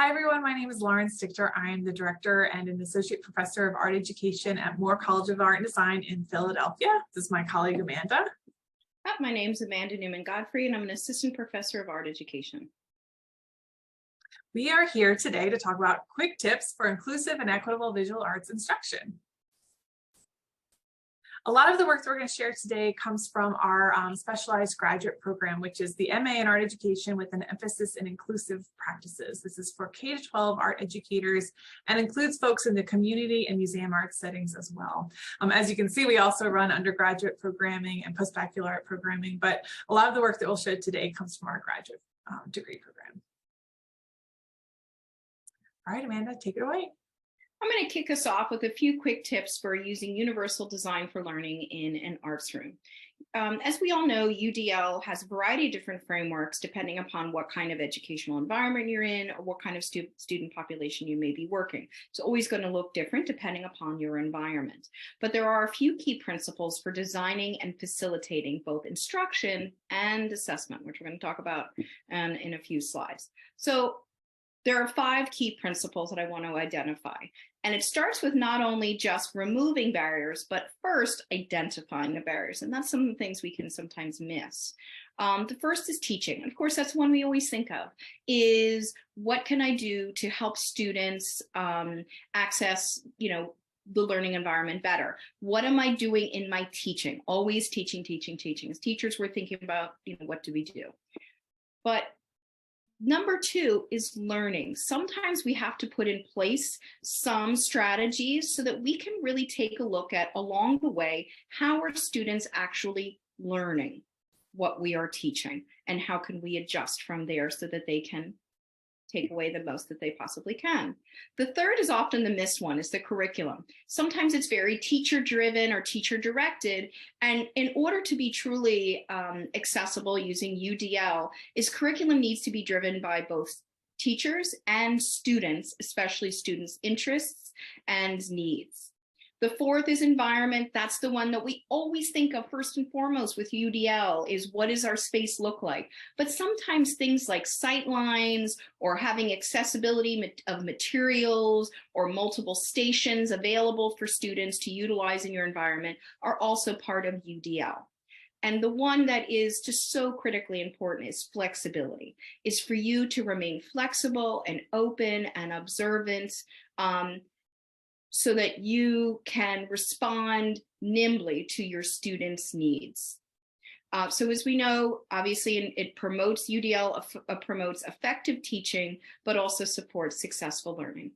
Hi everyone, my name is Lauren Stichter. I am the Director and an Associate Professor of Art Education at Moore College of Art and Design in Philadelphia. This is my colleague Amanda. My name is Amanda Newman-Godfrey and I'm an Assistant Professor of Art Education. We are here today to talk about quick tips for inclusive and equitable visual arts instruction. A lot of the work that we're going to share today comes from our specialized graduate program, which is the MA in Art Education with an emphasis in inclusive practices. This is for K-12 art educators and includes folks in the community and museum arts settings as well. As you can see, we also run undergraduate programming and post-baccalaureate programming, but a lot of the work that we'll show today comes from our graduate degree program. All right, Amanda, take it away. I'm going to kick us off with a few quick tips for using universal design for learning in an arts room. As we all know, UDL has a variety of different frameworks depending upon what kind of educational environment you're in or what kind of student population you may be working. It's always going to look different depending upon your environment. But there are a few key principles for designing and facilitating both instruction and assessment, which we're going to talk about in a few slides. So there are 5 key principles that I want to identify. And it starts with not only just removing barriers, but first identifying the barriers. And that's some of the things we can sometimes miss. The first is teaching. Of course, that's one we always think of, is what can I do to help students access, the learning environment better? What am I doing in my teaching? Always teaching, teaching, teaching. As teachers, we're thinking about, what do we do? But number 2 is learning. Sometimes we have to put in place some strategies so that we can really take a look at along the way, how are students actually learning what we are teaching and how can we adjust from there so that they can take away the most that they possibly can. The third is often the missed one, is the curriculum. Sometimes it's very teacher-driven or teacher-directed, and in order to be truly accessible using UDL, curriculum needs to be driven by both teachers and students, especially students' interests and needs. The fourth is environment. That's the one that we always think of first and foremost with UDL, is what does our space look like? But sometimes things like sight lines or having accessibility of materials or multiple stations available for students to utilize in your environment are also part of UDL. And the one that is just so critically important is flexibility, is for you to remain flexible and open and observant, so that you can respond nimbly to your students' needs. So as we know, obviously it promotes UDL, promotes effective teaching, but also supports successful learning.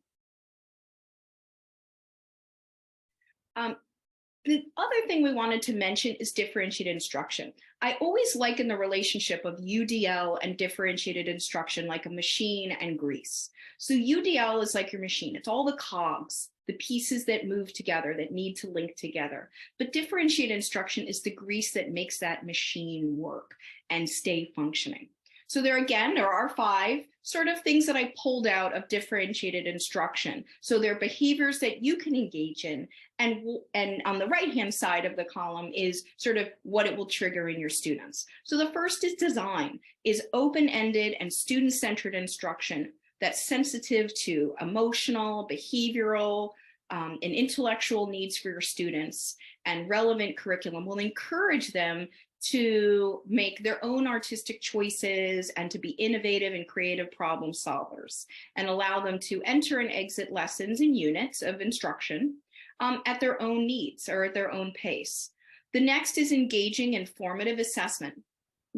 The other thing we wanted to mention is differentiated instruction. I always liken the relationship of UDL and differentiated instruction like a machine and grease. So UDL is like your machine. It's all the cogs, the pieces that move together, that need to link together. But differentiated instruction is the grease that makes that machine work and stay functioning. So there are 5 sort of things that I pulled out of differentiated instruction. So there are behaviors that you can engage in, and on the right-hand side of the column is sort of what it will trigger in your students. So the first is design, is open-ended and student-centered instruction that's sensitive to emotional, behavioral, and intellectual needs for your students, and relevant curriculum will encourage them to make their own artistic choices and to be innovative and creative problem solvers, and allow them to enter and exit lessons and units of instruction at their own needs or at their own pace. The next is engaging in formative assessment.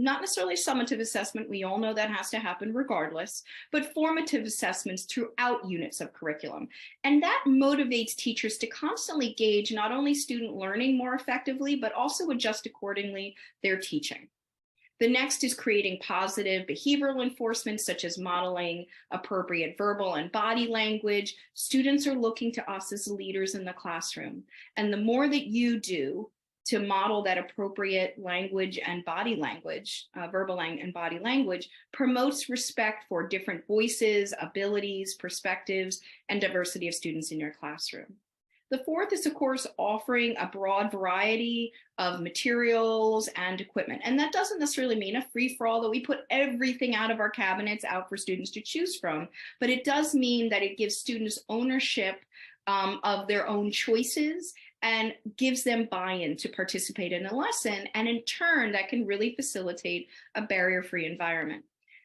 Not necessarily summative assessment, we all know that has to happen regardless, but formative assessments throughout units of curriculum. And that motivates teachers to constantly gauge not only student learning more effectively, but also adjust accordingly their teaching. The next is creating positive behavioral enforcement, such as modeling appropriate verbal and body language. Students are looking to us as leaders in the classroom. And the more that you do to model that appropriate language and body language, verbal and body language, promotes respect for different voices, abilities, perspectives, and diversity of students in your classroom. The fourth is, of course, offering a broad variety of materials and equipment. And that doesn't necessarily mean a free-for-all that we put everything out of our cabinets out for students to choose from, but it does mean that it gives students ownership of their own choices and gives them buy-in to participate in a lesson. And in turn, that can really facilitate a barrier-free environment.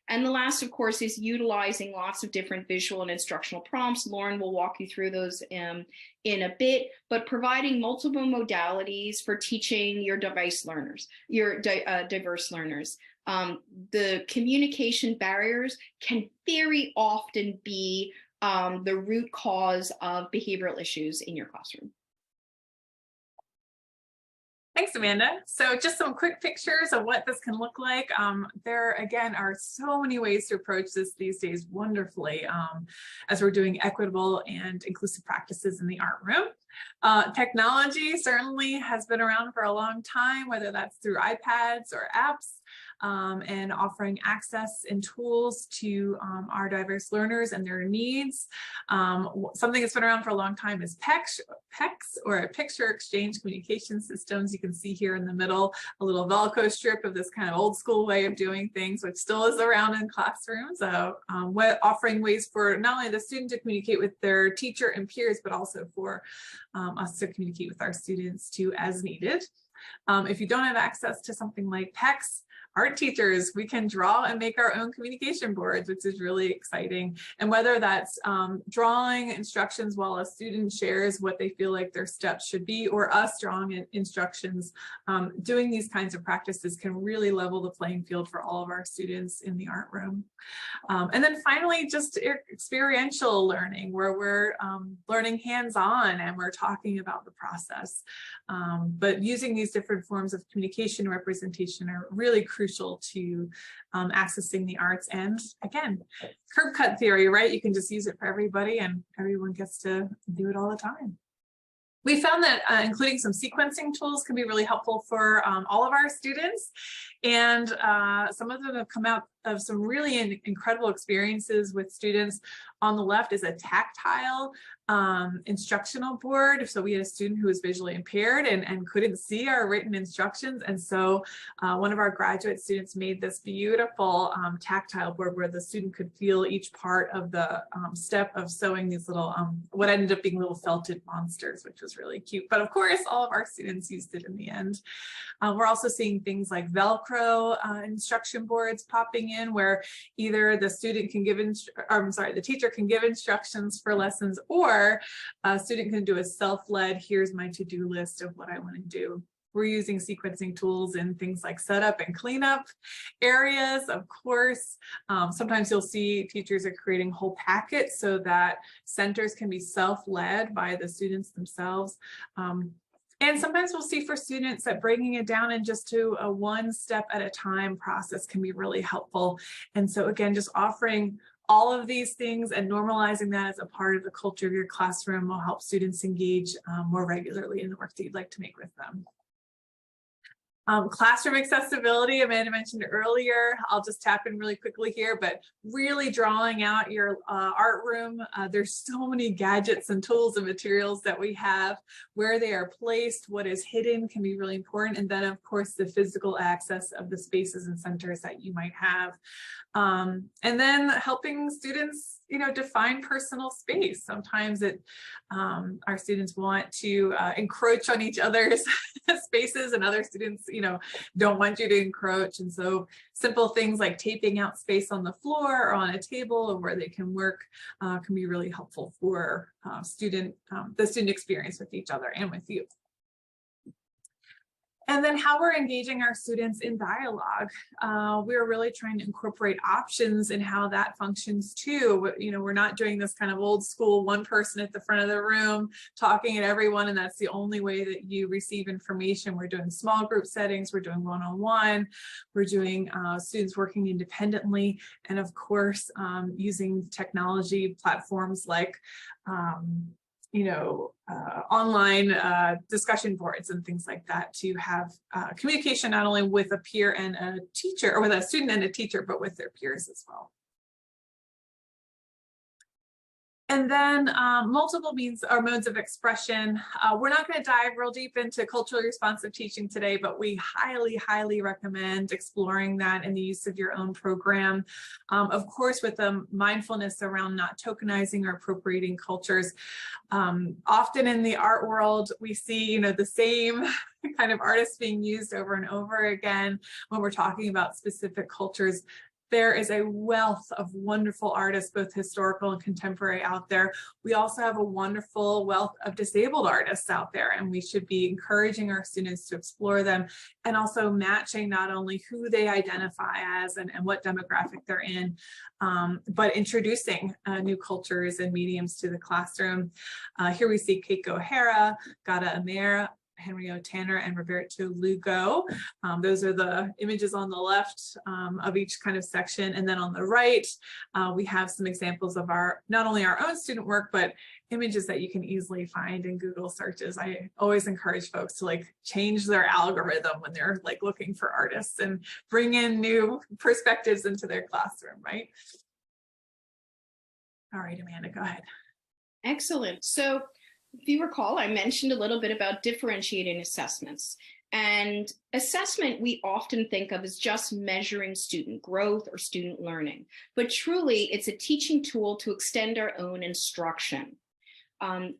And the last, of course, is utilizing lots of different visual and instructional prompts. Lauren will walk you through those in a bit, but providing multiple modalities for teaching your diverse learners. The communication barriers can very often be the root cause of behavioral issues in your classroom. Thanks, Amanda. So just some quick pictures of what this can look like. There, again, are so many ways to approach this these days wonderfully as we're doing equitable and inclusive practices in the art room. Technology certainly has been around for a long time, whether that's through iPads or apps. And offering access and tools to our diverse learners and their needs. Something that's been around for a long time is PECS, or a picture exchange communication systems. You can see here in the middle a little Velcro strip of this kind of old school way of doing things, which still is around in classrooms, offering ways for not only the student to communicate with their teacher and peers, but also for us to communicate with our students too as needed. If you don't have access to something like PECS, art teachers, we can draw and make our own communication boards, which is really exciting. And whether that's drawing instructions while a student shares what they feel like their steps should be, or us drawing instructions, doing these kinds of practices can really level the playing field for all of our students in the art room. And then finally, just experiential learning, where we're learning hands-on and we're talking about the process. But using these different forms of communication representation are really crucial to accessing the arts. And again, curb cut theory, right? You can just use it for everybody and everyone gets to do it all the time. We found that including some sequencing tools can be really helpful for all of our students. And some of them have come out of some really incredible experiences with students. On the left is a tactile instructional board. So we had a student who was visually impaired and couldn't see our written instructions. And so one of our graduate students made this beautiful tactile board where the student could feel each part of the step of sewing these little, what ended up being little felted monsters, which was really cute. But of course, all of our students used it in the end. We're also seeing things like Velcro instruction boards popping in, where either the student can give, the teacher can give instructions for lessons, or a student can do a self-led, here's my to-do list of what I want to do. We're using sequencing tools in things like setup and cleanup areas, of course. Sometimes you'll see teachers are creating whole packets so that centers can be self-led by the students themselves. And sometimes we'll see for students that breaking it down in just to a one step at a time process can be really helpful. And so again, just offering all of these things and normalizing that as a part of the culture of your classroom will help students engage more regularly in the work that you'd like to make with them. Classroom accessibility, Amanda mentioned earlier. I'll just tap in really quickly here, but really drawing out your art room. There's so many gadgets and tools and materials that we have. Where they are placed, what is hidden can be really important. And then of course, the physical access of the spaces and centers that you might have. And then helping students, define personal space. Sometimes our students want to encroach on each other's spaces, and other students, don't want you to encroach. And so simple things like taping out space on the floor or on a table or where they can work can be really helpful for the student experience with each other and with you. And then how we're engaging our students in dialogue. We're really trying to incorporate options in how that functions too. We're not doing this kind of old school, one person at the front of the room talking at everyone, and that's the only way that you receive information. We're doing small group settings, we're doing one-on-one, we're doing students working independently, and of course, using technology platforms like online discussion boards and things like that to have communication not only with a peer and a teacher, or with a student and a teacher, but with their peers as well. And then multiple means or modes of expression. We're not going to dive real deep into culturally responsive teaching today, but we highly, highly recommend exploring that in the use of your own program. Of course, with a mindfulness around not tokenizing or appropriating cultures. Often in the art world, we see, you know, the same kind of artists being used over and over again when we're talking about specific cultures. There is a wealth of wonderful artists, both historical and contemporary, out there. We also have a wonderful wealth of disabled artists out there, and we should be encouraging our students to explore them, and also matching not only who they identify as and what demographic they're in, but introducing new cultures and mediums to the classroom. Here we see Keiko O'Hara, Gada Amir, Henriot Tanner, and Roberto Lugo. Those are the images on the left of each kind of section. And then on the right, we have some examples of not only our own student work, but images that you can easily find in Google searches. I always encourage folks to change their algorithm when they're looking for artists and bring in new perspectives into their classroom, right? All right, Amanda, go ahead. Excellent. So if you recall, I mentioned a little bit about differentiating assessments. And assessment we often think of as just measuring student growth or student learning. But truly, it's a teaching tool to extend our own instruction.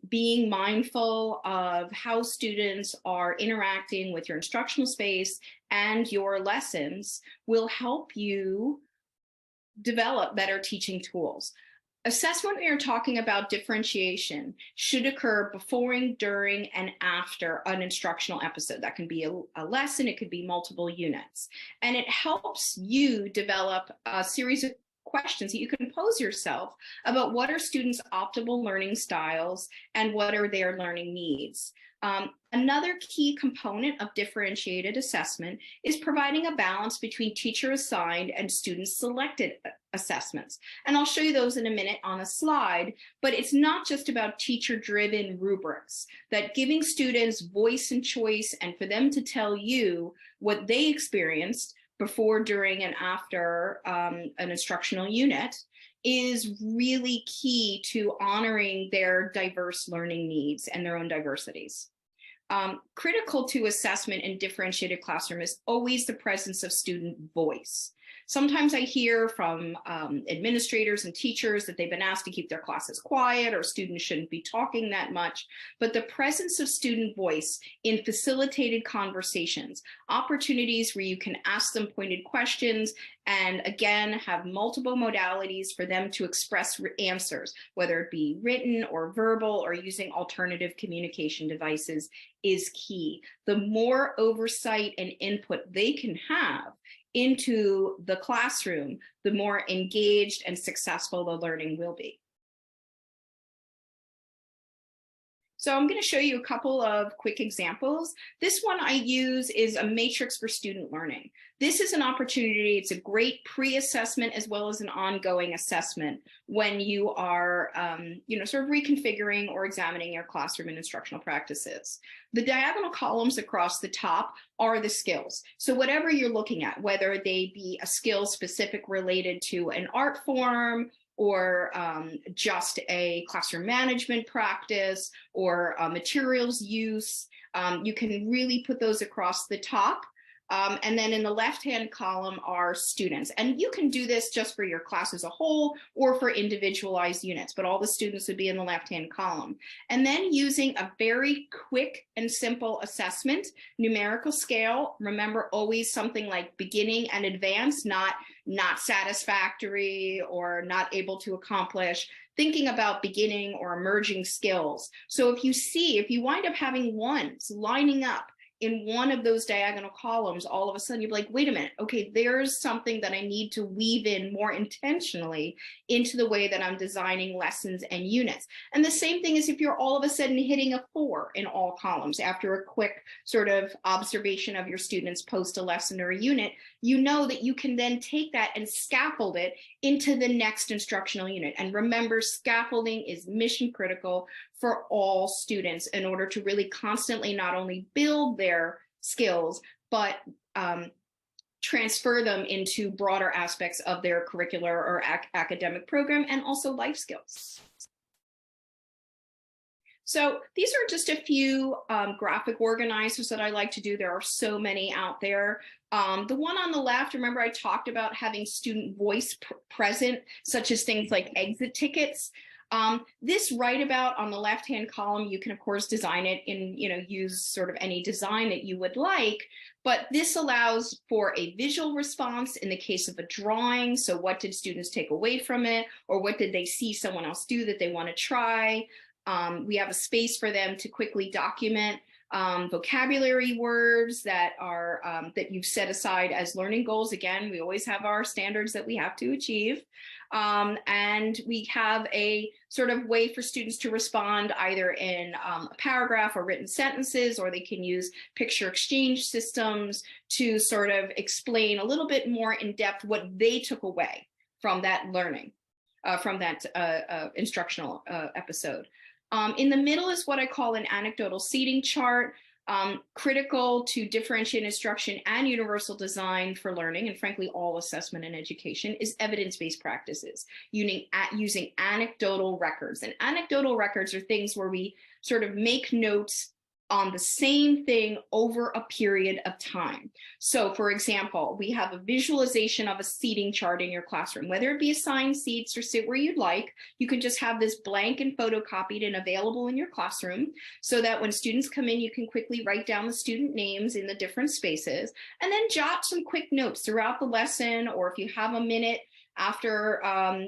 Being mindful of how students are interacting with your instructional space and your lessons will help you develop better teaching tools. Assessment, we are talking about differentiation, should occur before, during, and after an instructional episode. That can be a lesson, it could be multiple units. And it helps you develop a series of questions that you can pose yourself about what are students' optimal learning styles and what are their learning needs. Another key component of differentiated assessment is providing a balance between teacher-assigned and student-selected assessments. And I'll show you those in a minute on a slide, but it's not just about teacher-driven rubrics, that giving students voice and choice and for them to tell you what they experienced before, during, and after an instructional unit is really key to honoring their diverse learning needs and their own diversities. Critical to assessment in differentiated classroom is always the presence of student voice. Sometimes I hear from administrators and teachers that they've been asked to keep their classes quiet or students shouldn't be talking that much, but the presence of student voice in facilitated conversations, opportunities where you can ask them pointed questions and again have multiple modalities for them to express answers, whether it be written or verbal or using alternative communication devices is key. The more oversight and input they can have into the classroom, the more engaged and successful the learning will be. So I'm going to show you a couple of quick examples. This one I use is a matrix for student learning. This is an opportunity. It's a great pre-assessment as well as an ongoing assessment when you are, sort of reconfiguring or examining your classroom and instructional practices. The diagonal columns across the top are the skills. So whatever you're looking at, whether they be a skill specific related to an art form, or just a classroom management practice, or materials use, you can really put those across the top. And then in the left-hand column are students. And you can do this just for your class as a whole or for individualized units, but all the students would be in the left-hand column. And then using a very quick and simple assessment, numerical scale, remember always something like beginning and advanced, not satisfactory or not able to accomplish, thinking about beginning or emerging skills. So if you wind up having ones lining up in one of those diagonal columns, all of a sudden you're like, wait a minute, okay, there's something that I need to weave in more intentionally into the way that I'm designing lessons and units. And the same thing is if you're all of a sudden hitting a 4 in all columns after a quick sort of observation of your students post a lesson or a unit, you know that you can then take that and scaffold it into the next instructional unit. And remember, scaffolding is mission critical for all students in order to really constantly not only build their skills, but transfer them into broader aspects of their curricular or academic program and also life skills. So these are just a few graphic organizers that I like to do. There are so many out there. The one on the left, remember I talked about having student voice present, such as things like exit tickets. This right about on the left-hand column, you can of course design it in, use sort of any design that you would like, but this allows for a visual response in the case of a drawing. So what did students take away from it? Or what did they see someone else do that they want to try? We have a space for them to quickly document vocabulary words that are that you've set aside as learning goals. Again, we always have our standards that we have to achieve. And we have a sort of way for students to respond either in a paragraph or written sentences, or they can use picture exchange systems to sort of explain a little bit more in depth what they took away from that learning, from that instructional episode. In the middle is what I call an anecdotal seating chart. Critical to differentiate instruction and universal design for learning, and frankly all assessment and education, is evidence-based practices using anecdotal records. And anecdotal records are things where we sort of make notes on the same thing over a period of time. So for example, we have a visualization of a seating chart in your classroom, whether it be assigned seats or sit where you'd like. You can just have this blank and photocopied and available in your classroom so that when students come in, you can quickly write down the student names in the different spaces and then jot some quick notes throughout the lesson, or if you have a minute after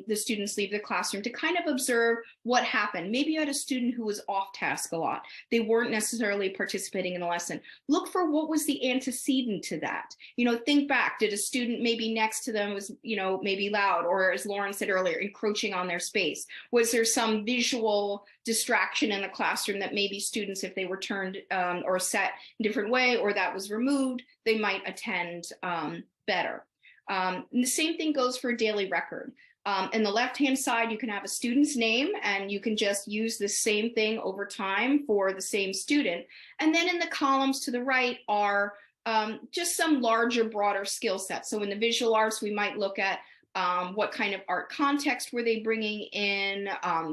the students leave the classroom to kind of observe what happened. Maybe you had a student who was off task a lot. They weren't necessarily participating in the lesson. Look for what was the antecedent to that. Think back, did a student maybe next to them was, maybe loud, or as Lauren said earlier, encroaching on their space? Was there some visual distraction in the classroom that maybe students, if they were turned or sat in a different way, or that was removed, they might attend better. And the same thing goes for a daily record. In the left-hand side, you can have a student's name, and you can just use the same thing over time for the same student. And then in the columns to the right are just some larger, broader skill sets. So in the visual arts, we might look at what kind of art context were they bringing in?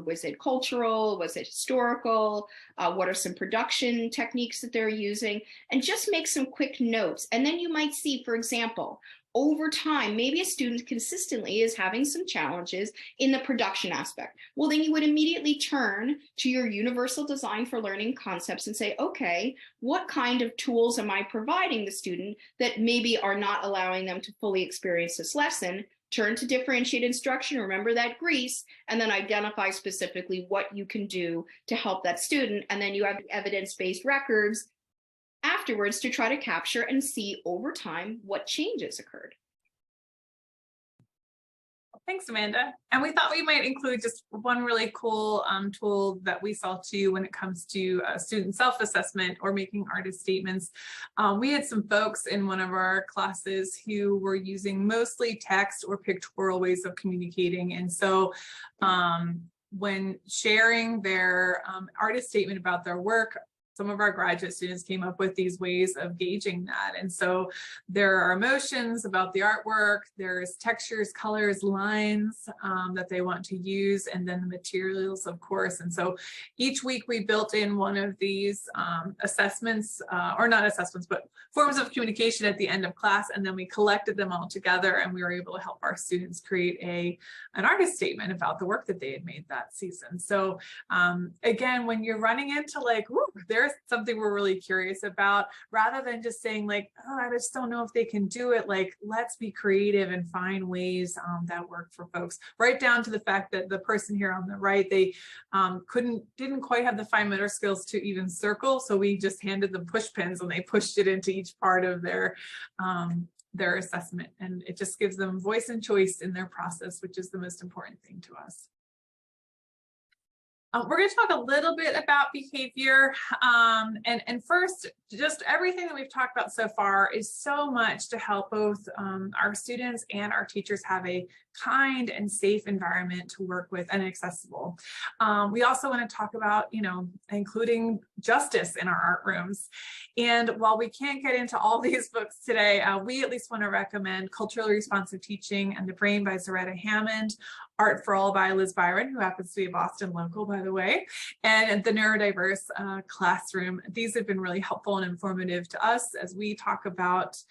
Was it cultural? Was it historical? What are some production techniques that they're using? And just make some quick notes. And then you might see, for example, over time, maybe a student consistently is having some challenges in the production aspect. Well, then you would immediately turn to your universal design for learning concepts and say, okay, what kind of tools am I providing the student that maybe are not allowing them to fully experience this lesson? Turn to differentiate instruction, remember that grease, and then identify specifically what you can do to help that student. And then you have evidence-based records afterwards to try to capture and see over time what changes occurred. Thanks, Amanda. And we thought we might include just one really cool tool that we saw too when it comes to student self-assessment or making artist statements. We had some folks in one of our classes who were using mostly text or pictorial ways of communicating. And so when sharing their artist statement about their work, some of our graduate students came up with these ways of gauging that. And so there are emotions about the artwork, there's textures, colors, lines that they want to use, and then the materials, of course. And so each week we built in one of these assessments, or not assessments, but forms of communication at the end of class, and then we collected them all together, and we were able to help our students create an artist statement about the work that they had made that season. So again, when you're running into like, whoo, there's something we're really curious about, rather than just saying like, oh, I just don't know if they can do it, like, let's be creative and find ways that work for folks, right down to the fact that the person here on the right, they didn't quite have the fine motor skills to even circle, so we just handed them push pins and they pushed it into each part of their assessment, and it just gives them voice and choice in their process, which is the most important thing to us. We're going to talk a little bit about behavior, and first, just everything that we've talked about so far is so much to help both our students and our teachers have a kind and safe environment to work with and accessible. We also want to talk about, including justice in our art rooms. And while we can't get into all these books today, we at least want to recommend Culturally Responsive Teaching and the Brain by Zaretta Hammond, Art for All by Liz Byron, who happens to be a Boston local, by the way, and The Neurodiverse Classroom. These have been really helpful and informative to us as we talk about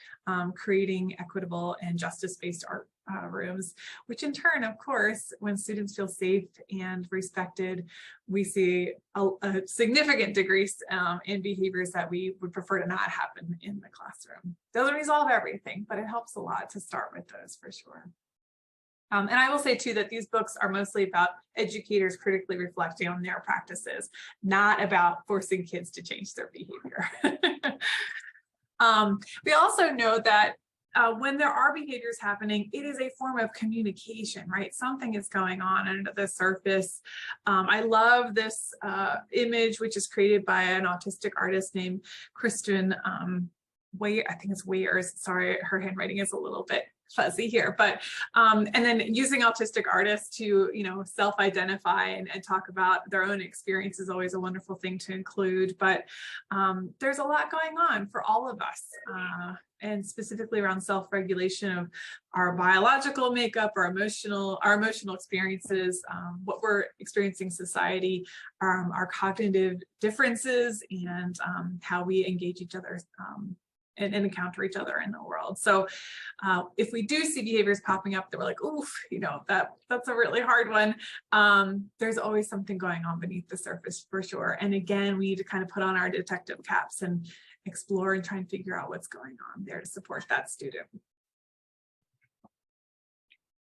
creating equitable and justice-based art rooms, which in turn, of course, when students feel safe and respected, we see a significant decrease in behaviors that we would prefer to not happen in the classroom. Doesn't resolve everything, but it helps a lot to start with those for sure. And I will say too that these books are mostly about educators critically reflecting on their practices, not about forcing kids to change their behavior. We also know that when there are behaviors happening, it is a form of communication, right? Something is going on under the surface. I love this image, which is created by an autistic artist named Kristen I think it's Wayers. Sorry, her handwriting is a little bit fuzzy here, but and then using autistic artists to, you know, self-identify and talk about their own experience is always a wonderful thing to include. But there's a lot going on for all of us, and specifically around self-regulation of our biological makeup, our emotional experiences, what we're experiencing in society, our cognitive differences, and how we engage each other and encounter each other in the world. So if we do see behaviors popping up that we're like, oof, you know, that's a really hard one, there's always something going on beneath the surface for sure. And again, we need to kind of put on our detective caps and explore and try and figure out what's going on there to support that student.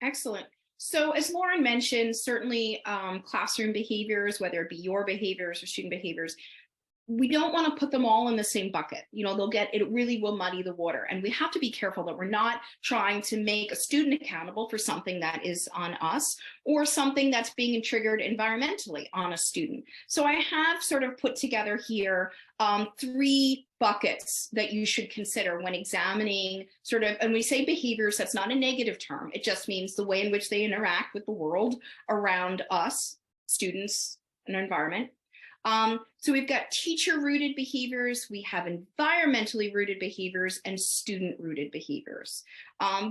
Excellent. So as Lauren mentioned, certainly classroom behaviors, whether it be your behaviors or student behaviors, we don't want to put them all in the same bucket. You know, it really will muddy the water. And we have to be careful that we're not trying to make a student accountable for something that is on us or something that's being triggered environmentally on a student. So I have sort of put together here 3 buckets that you should consider when examining sort of, and we say behaviors, that's not a negative term. It just means the way in which they interact with the world around us, students, and our environment. So we've got teacher-rooted behaviors, we have environmentally rooted behaviors, and student-rooted behaviors.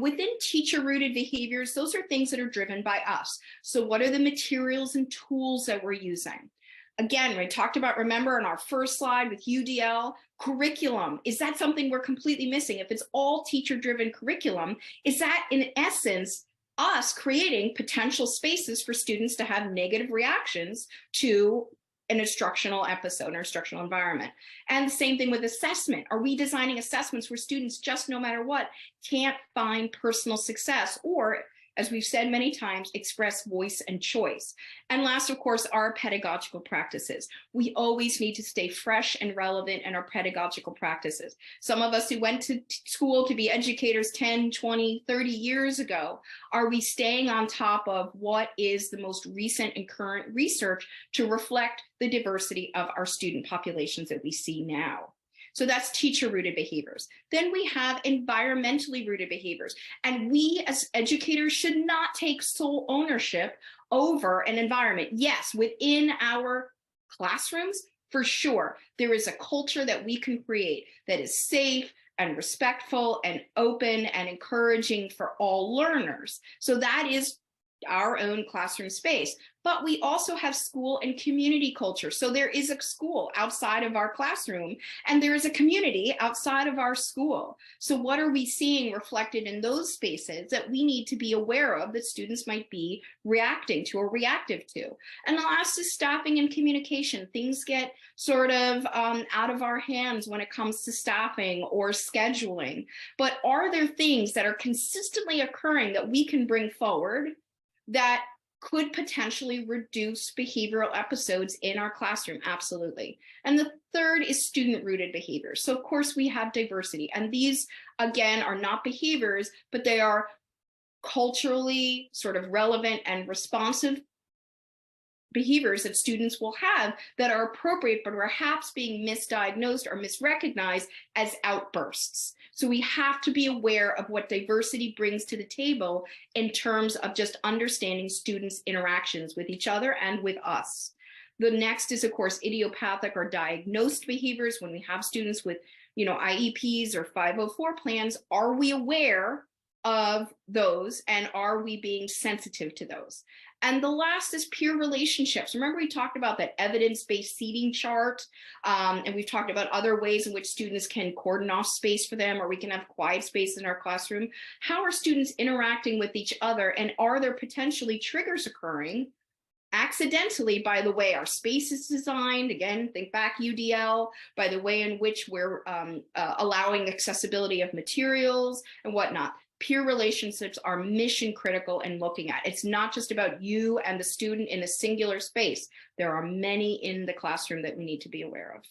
Within teacher-rooted behaviors, those are things that are driven by us. So what are the materials and tools that we're using? Again, we talked about, remember on our first slide with UDL, curriculum. Is that something we're completely missing? If it's all teacher-driven curriculum, is that in essence us creating potential spaces for students to have negative reactions to an instructional episode or instructional environment? And the same thing with assessment. Are we designing assessments where students just no matter what can't find personal success or, as we've said many times, express voice and choice? And last, of course, our pedagogical practices. We always need to stay fresh and relevant in our pedagogical practices. Some of us who went to school to be educators 10, 20, 30 years ago, are we staying on top of what is the most recent and current research to reflect the diversity of our student populations that we see now? So that's teacher-rooted behaviors. Then we have environmentally rooted behaviors. And we as educators should not take sole ownership over an environment. Yes, within our classrooms, for sure, there is a culture that we can create that is safe and respectful and open and encouraging for all learners. So that is our own classroom space. But we also have school and community culture. So there is a school outside of our classroom, and there is a community outside of our school. So what are we seeing reflected in those spaces that we need to be aware of that students might be reacting to or reactive to? And the last is staffing and communication. Things get sort of out of our hands when it comes to staffing or scheduling. But are there things that are consistently occurring that we can bring forward that could potentially reduce behavioral episodes in our classroom? Absolutely. And the third is student-rooted behaviors. So of course we have diversity, and these again are not behaviors, but they are culturally sort of relevant and responsive behaviors that students will have that are appropriate, but perhaps being misdiagnosed or misrecognized as outbursts. So we have to be aware of what diversity brings to the table in terms of just understanding students' interactions with each other and with us. The next is, of course, idiopathic or diagnosed behaviors. When we have students with, IEPs or 504 plans, are we aware of those, and are we being sensitive to those? And the last is peer relationships. Remember, we talked about that evidence-based seating chart, and we've talked about other ways in which students can cordon off space for them, or we can have quiet space in our classroom. How are students interacting with each other, and are there potentially triggers occurring accidentally by the way our space is designed? Again, think back UDL, by the way in which we're allowing accessibility of materials and whatnot. Peer relationships are mission critical in looking at. It's not just about you and the student in a singular space. There are many in the classroom that we need to be aware of.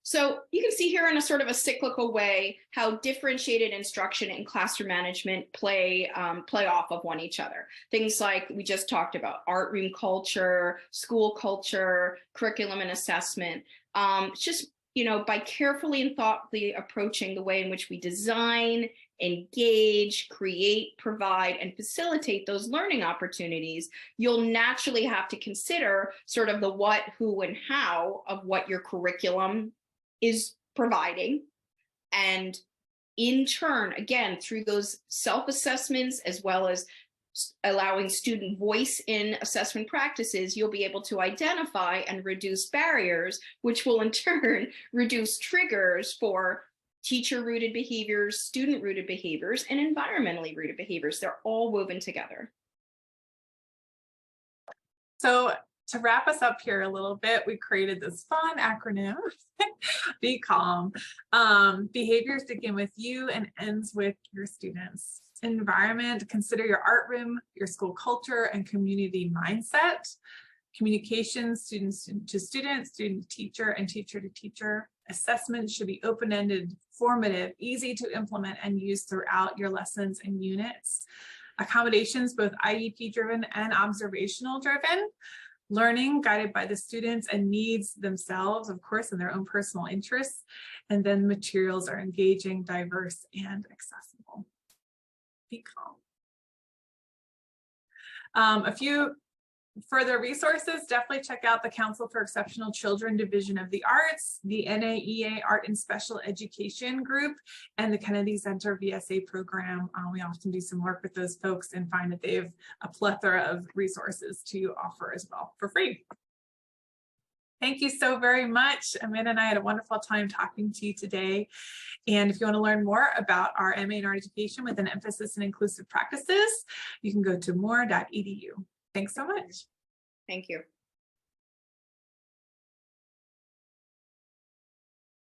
So you can see here in a sort of a cyclical way how differentiated instruction and classroom management play off of each other. Things like we just talked about, art room culture, school culture, curriculum and assessment. Just, by carefully and thoughtfully approaching the way in which we design, engage, create, provide, and facilitate those learning opportunities, you'll naturally have to consider sort of the what, who, and how of what your curriculum is providing. And in turn, again, through those self-assessments, as well as allowing student voice in assessment practices, you'll be able to identify and reduce barriers, which will in turn reduce triggers for teacher-rooted behaviors, student-rooted behaviors, and environmentally rooted behaviors. They're all woven together. So to wrap us up here a little bit, we created this fun acronym, Be Calm. Behaviors begin with you and ends with your students. Environment, consider your art room, your school culture, and community mindset. Communication, students to students, student to teacher, and teacher to teacher. Assessment should be open-ended, formative, easy to implement and use throughout your lessons and units. Accommodations, both IEP-driven and observational-driven. Learning guided by the students and needs themselves, of course, and their own personal interests. And then materials are engaging, diverse, and accessible. Be calm. A few further resources, definitely check out the Council for Exceptional Children Division of the Arts, the NAEA Art and Special Education Group, and the Kennedy Center VSA program. We often do some work with those folks and find that they have a plethora of resources to offer as well for free. Thank you so very much. Amanda and I had a wonderful time talking to you today. And if you want to learn more about our MA in Art Education with an emphasis in inclusive practices, you can go to more.edu. Thanks so much. Thank you.